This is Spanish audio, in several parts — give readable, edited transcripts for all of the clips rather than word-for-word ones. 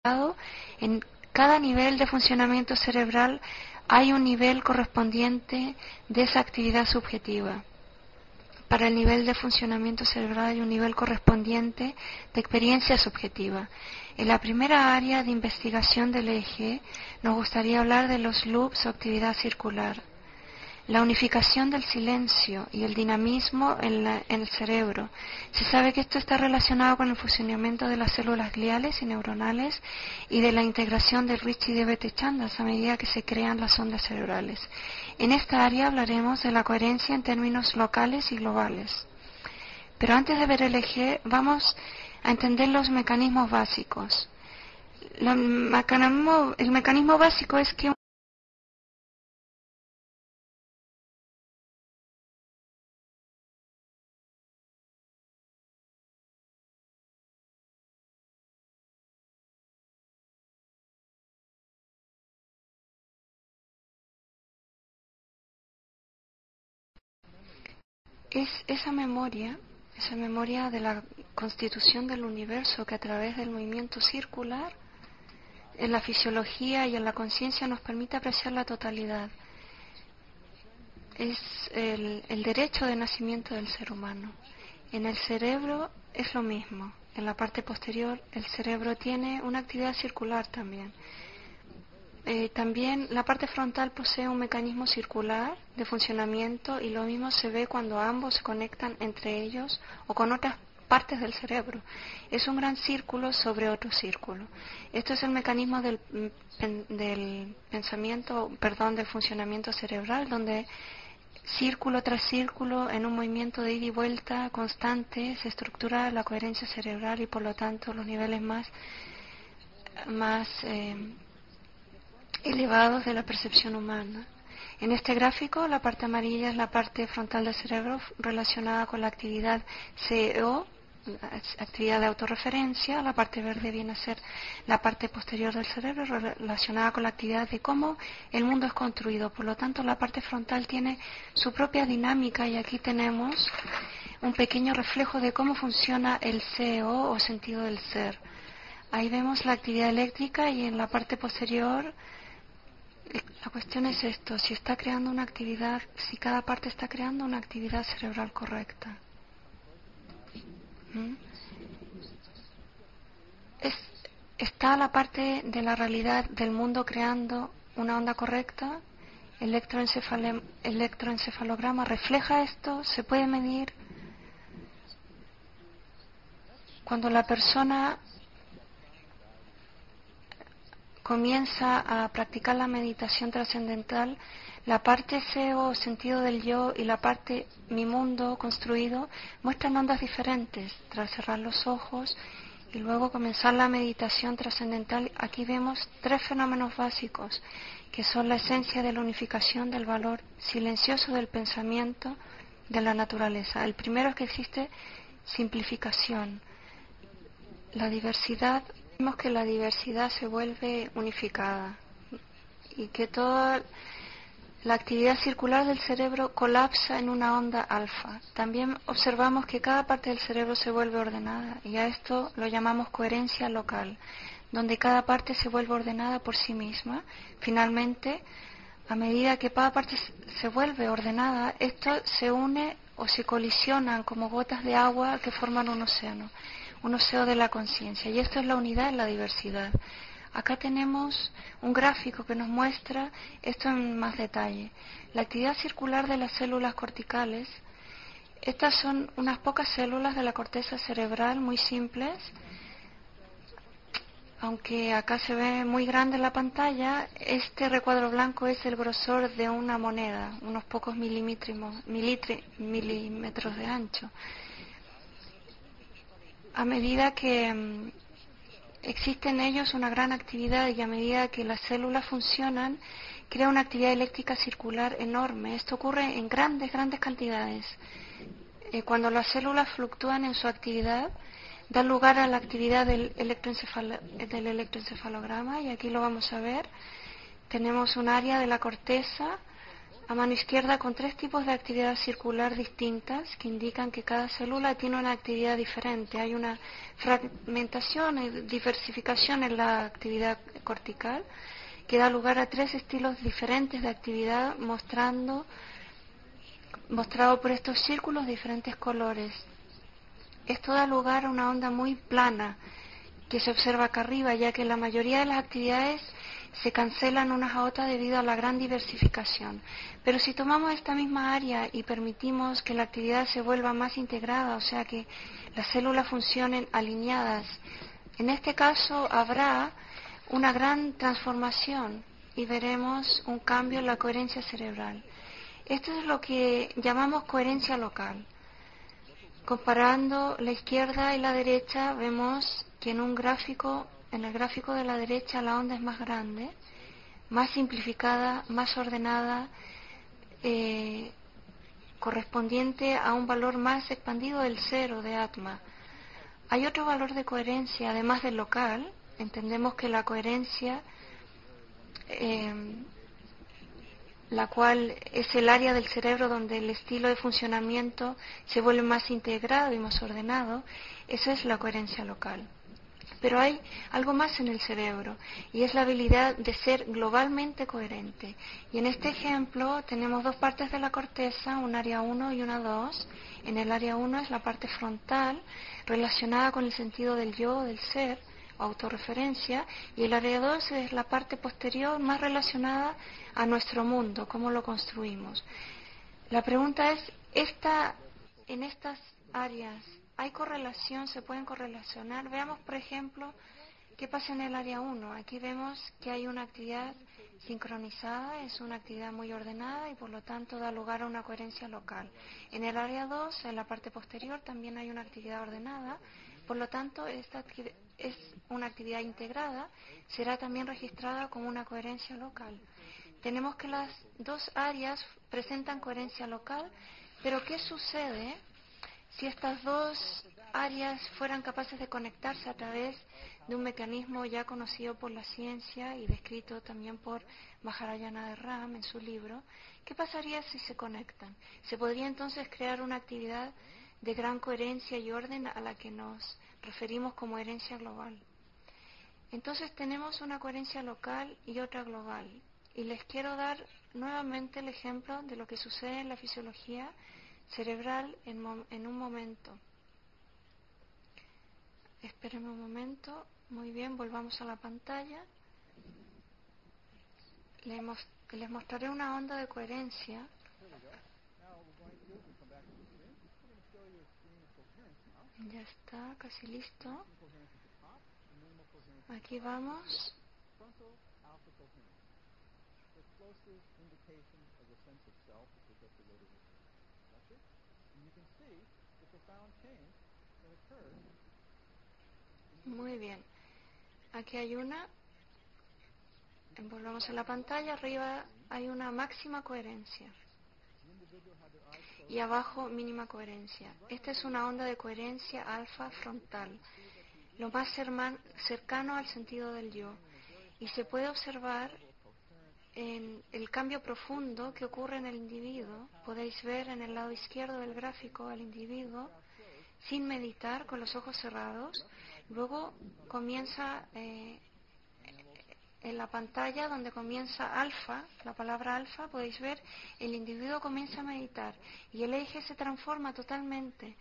En cada nivel de funcionamiento cerebral hay un nivel correspondiente de esa actividad subjetiva. Para el nivel de funcionamiento cerebral hay un nivel correspondiente de experiencia subjetiva. En la primera área de investigación del eje nos gustaría hablar de los loops o actividad circular. La unificación del silencio y el dinamismo en el cerebro. Se sabe que esto está relacionado con el funcionamiento de las células gliales y neuronales y de la integración de Rich y de Bete Chandas a medida que se crean las ondas cerebrales. En esta área hablaremos de la coherencia en términos locales y globales. Pero antes de ver el eje, vamos a entender los mecanismos básicos. El mecanismo básico es que es esa memoria de la constitución del universo que a través del movimiento circular, en la fisiología y en la conciencia nos permite apreciar la totalidad. Es el derecho de nacimiento del ser humano. En el cerebro es lo mismo. En la parte posterior el cerebro tiene una actividad circular también. También la parte frontal posee un mecanismo circular de funcionamiento y lo mismo se ve cuando ambos se conectan entre ellos o con otras partes del cerebro. Es un gran círculo sobre otro círculo. Esto es el mecanismo del funcionamiento cerebral, donde círculo tras círculo, en un movimiento de ida y vuelta constante, se estructura la coherencia cerebral y por lo tanto los niveles más elevados de la percepción humana. En este gráfico, la parte amarilla es la parte frontal del cerebro relacionada con la actividad CEO, actividad de autorreferencia. La parte verde viene a ser la parte posterior del cerebro relacionada con la actividad de cómo el mundo es construido. Por lo tanto, la parte frontal tiene su propia dinámica y aquí tenemos un pequeño reflejo de cómo funciona el CEO o sentido del ser. Ahí vemos la actividad eléctrica y en la parte posterior la cuestión es esto, si está creando una actividad, si cada parte está creando una actividad cerebral correcta. ¿Está la parte de la realidad del mundo creando una onda correcta? El electroencefalograma refleja esto, se puede medir. Cuando la persona comienza a practicar la meditación trascendental, la parte CEO, sentido del yo, y la parte mi mundo construido muestran ondas diferentes. Tras cerrar los ojos y luego comenzar la meditación trascendental, aquí vemos tres fenómenos básicos que son la esencia de la unificación del valor silencioso del pensamiento de la naturaleza. El primero es que existe simplificación. La diversidad, vemos que la diversidad se vuelve unificada y que toda la actividad circular del cerebro colapsa en una onda alfa. También observamos que cada parte del cerebro se vuelve ordenada y a esto lo llamamos coherencia local, donde cada parte se vuelve ordenada por sí misma. Finalmente, a medida que cada parte se vuelve ordenada, esto se une o se colisionan como gotas de agua que forman un océano de la conciencia. Y esto es la unidad en la diversidad. Acá tenemos un gráfico que nos muestra esto en más detalle. La actividad circular de las células corticales. Estas son unas pocas células de la corteza cerebral muy simples. Aunque acá se ve muy grande en la pantalla, este recuadro blanco es el grosor de una moneda, unos pocos milímetros de ancho. A medida que existe en ellos una gran actividad y a medida que las células funcionan, crea una actividad eléctrica circular enorme. Esto ocurre en grandes cantidades. Cuando las células fluctúan en su actividad, da lugar a la actividad del electroencefalograma y aquí lo vamos a ver. Tenemos un área de la corteza a mano izquierda con 3 tipos de actividad circular distintas que indican que cada célula tiene una actividad diferente. Hay una fragmentación y diversificación en la actividad cortical que da lugar a 3 estilos diferentes de actividad mostrado por estos círculos de diferentes colores. Esto da lugar a una onda muy plana que se observa acá arriba, ya que la mayoría de las actividades se cancelan unas a otras debido a la gran diversificación. Pero si tomamos esta misma área y permitimos que la actividad se vuelva más integrada, o sea que las células funcionen alineadas, en este caso habrá una gran transformación y veremos un cambio en la coherencia cerebral. Esto es lo que llamamos coherencia local. Comparando la izquierda y la derecha, vemos que en el gráfico de la derecha la onda es más grande, más simplificada, más ordenada, correspondiente a un valor más expandido del cero de Atma. Hay otro valor de coherencia, además del local. Entendemos que la coherencia, la cual es el área del cerebro donde el estilo de funcionamiento se vuelve más integrado y más ordenado, esa es la coherencia local. Pero hay algo más en el cerebro y es la habilidad de ser globalmente coherente. Y en este ejemplo tenemos 2 partes de la corteza, un área 1 y una 2. En el área 1 es la parte frontal relacionada con el sentido del yo, del ser, autorreferencia, y el área 2 es la parte posterior más relacionada a nuestro mundo, cómo lo construimos. La pregunta es, en estas áreas, ¿hay correlación? ¿Se pueden correlacionar? Veamos, por ejemplo, qué pasa en el área 1. Aquí vemos que hay una actividad sincronizada, es una actividad muy ordenada y por lo tanto da lugar a una coherencia local. En el área 2, en la parte posterior, también hay una actividad ordenada, por lo tanto esta es una actividad integrada, será también registrada como una coherencia local. Tenemos que las 2 áreas presentan coherencia local, pero ¿qué sucede si estas 2 áreas fueran capaces de conectarse a través de un mecanismo ya conocido por la ciencia y descrito también por Maharayana de Ram en su libro? ¿Qué pasaría si se conectan? Se podría entonces crear una actividad de gran coherencia y orden a la que nos referimos como herencia global. Entonces tenemos una coherencia local y otra global. Y les quiero dar nuevamente el ejemplo de lo que sucede en la fisiología cerebral en un momento. Espérenme un momento. Muy bien, volvamos a la pantalla. Les mostraré una onda de coherencia. Ya está, casi listo. Aquí vamos. Muy bien. Aquí hay una. Volvamos a la pantalla. Arriba hay una máxima coherencia. Y abajo mínima coherencia. Esta es una onda de coherencia alfa frontal, lo más cercano al sentido del yo. Y se puede observar en el cambio profundo que ocurre en el individuo. Podéis ver en el lado izquierdo del gráfico al individuo sin meditar, con los ojos cerrados. Luego comienza en la pantalla donde comienza alfa, la palabra alfa, podéis ver, el individuo comienza a meditar y el eje se transforma totalmente,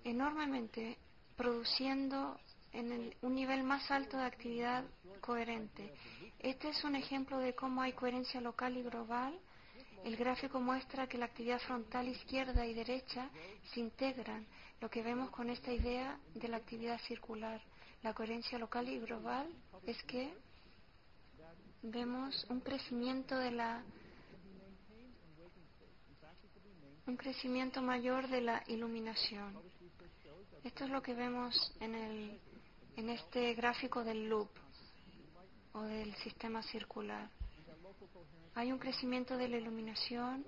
enormemente, produciendo un nivel más alto de actividad coherente. Este es un ejemplo de cómo hay coherencia local y global. El gráfico muestra que la actividad frontal izquierda y derecha se integran, lo que vemos con esta idea de la actividad circular. La coherencia local y global es que vemos un crecimiento mayor de la iluminación. Esto es lo que vemos en este gráfico del loop o del sistema circular. Hay un crecimiento de la iluminación,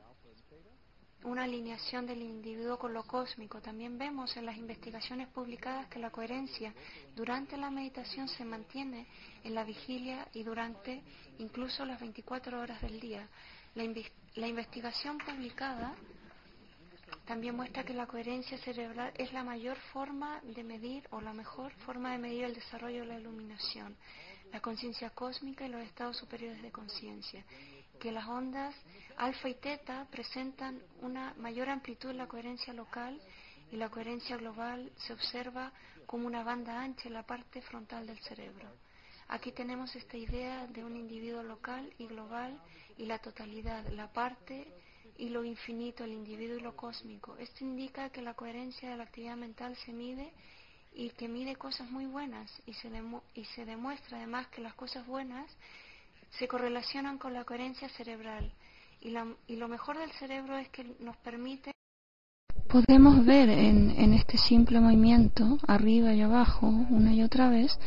una alineación del individuo con lo cósmico. También vemos en las investigaciones publicadas que la coherencia durante la meditación se mantiene en la vigilia y durante incluso las 24 horas del día. La investigación publicada también muestra que la coherencia cerebral es la mayor forma de medir, o la mejor forma de medir el desarrollo de la iluminación, la conciencia cósmica y los estados superiores de conciencia, que las ondas alfa y teta presentan una mayor amplitud en la coherencia local, y la coherencia global se observa como una banda ancha en la parte frontal del cerebro. Aquí tenemos esta idea de un individuo local y global, y la totalidad, la parte y lo infinito, el individuo y lo cósmico. Esto indica que la coherencia de la actividad mental se mide, y que mide cosas muy buenas, y se demuestra además que las cosas buenas se correlacionan con la coherencia cerebral, y lo mejor del cerebro es que nos permite. Podemos ver en este simple movimiento, arriba y abajo, una y otra vez,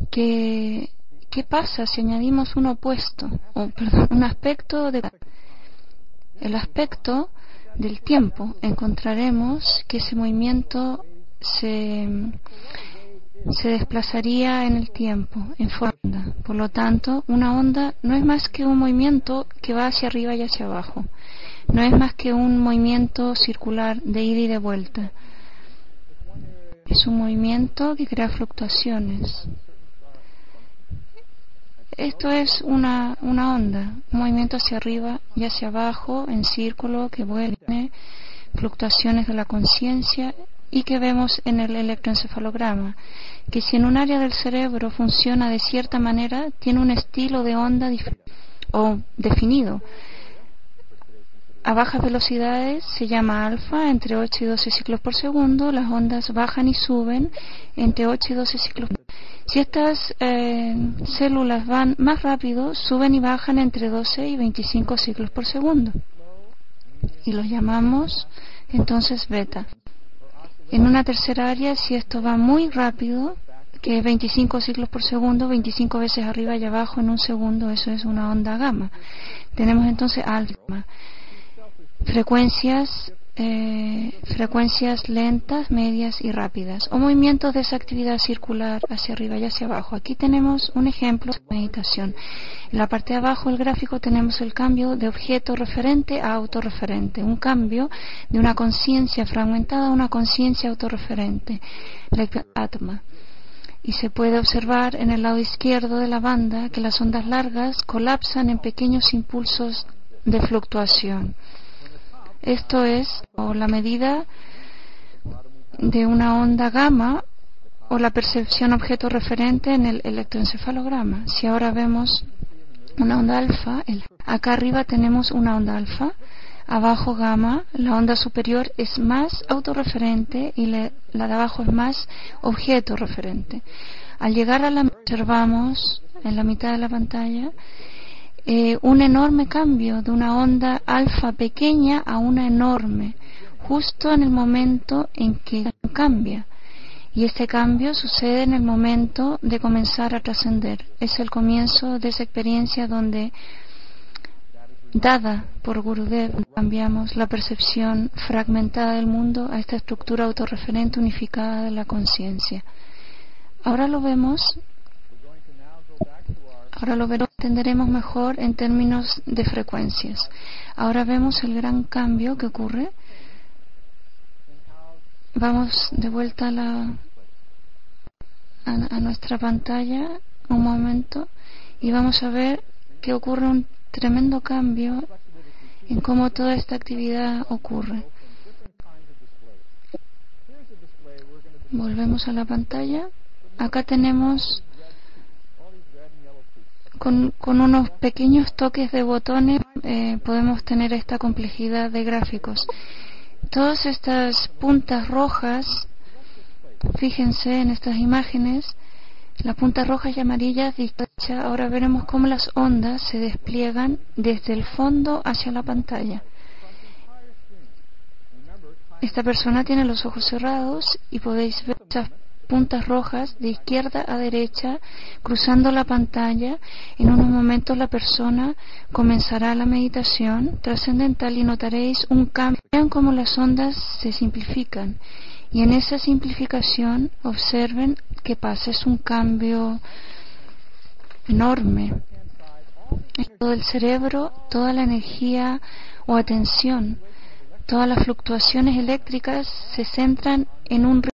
que qué pasa si añadimos un opuesto, un aspecto el aspecto del tiempo. Encontraremos que ese movimiento se desplazaría en el tiempo, en forma de onda. Por lo tanto, una onda no es más que un movimiento que va hacia arriba y hacia abajo. No es más que un movimiento circular de ida y de vuelta. Es un movimiento que crea fluctuaciones. Esto es una onda, un movimiento hacia arriba y hacia abajo, en círculo, que vuelve, fluctuaciones de la conciencia, y que vemos en el electroencefalograma, que si en un área del cerebro funciona de cierta manera, tiene un estilo de onda definido. A bajas velocidades se llama alfa, entre 8 y 12 ciclos por segundo. Las ondas bajan y suben entre 8 y 12 ciclos por segundo. Si estas células van más rápido, suben y bajan entre 12 y 25 ciclos por segundo. Y los llamamos entonces beta. En una tercera área, si esto va muy rápido, que es 25 ciclos por segundo, 25 veces arriba y abajo en un segundo, eso es una onda gamma. Tenemos entonces alfa. Frecuencias lentas, medias y rápidas, o movimientos de esa actividad circular hacia arriba y hacia abajo. Aquí tenemos un ejemplo de meditación. En la parte de abajo del gráfico tenemos el cambio de objeto referente a autorreferente, un cambio de una conciencia fragmentada a una conciencia autorreferente, la atma. Y se puede observar en el lado izquierdo de la banda que las ondas largas colapsan en pequeños impulsos de fluctuación. Esto es la medida de una onda gamma, o la percepción objeto referente en el electroencefalograma. Si ahora vemos una onda alfa, acá arriba tenemos una onda alfa, abajo gamma, la onda superior es más autorreferente y la de abajo es más objeto referente. Al llegar a observamos en la mitad de la pantalla un enorme cambio de una onda alfa pequeña a una enorme, justo en el momento en que cambia. Y este cambio sucede en el momento de comenzar a trascender. Es el comienzo de esa experiencia donde, dada por Gurudev, cambiamos la percepción fragmentada del mundo a esta estructura autorreferente unificada de la conciencia. Ahora lo entenderemos mejor en términos de frecuencias. Ahora vemos el gran cambio que ocurre. Vamos de vuelta a nuestra pantalla un momento, y vamos a ver que ocurre un tremendo cambio en cómo toda esta actividad ocurre. Volvemos a la pantalla. Acá tenemos con unos pequeños toques de botones podemos tener esta complejidad de gráficos. Todas estas puntas rojas, fíjense en estas imágenes, las puntas rojas y amarillas, ahora veremos cómo las ondas se despliegan desde el fondo hacia la pantalla. Esta persona tiene los ojos cerrados y podéis ver esas puntas rojas de izquierda a derecha cruzando la pantalla. En unos momentos la persona comenzará la meditación trascendental y notaréis un cambio. Vean cómo las ondas se simplifican, y en esa simplificación observen qué pasa. Es un cambio enorme. En todo el cerebro, toda la energía o atención, todas las fluctuaciones eléctricas se centran en un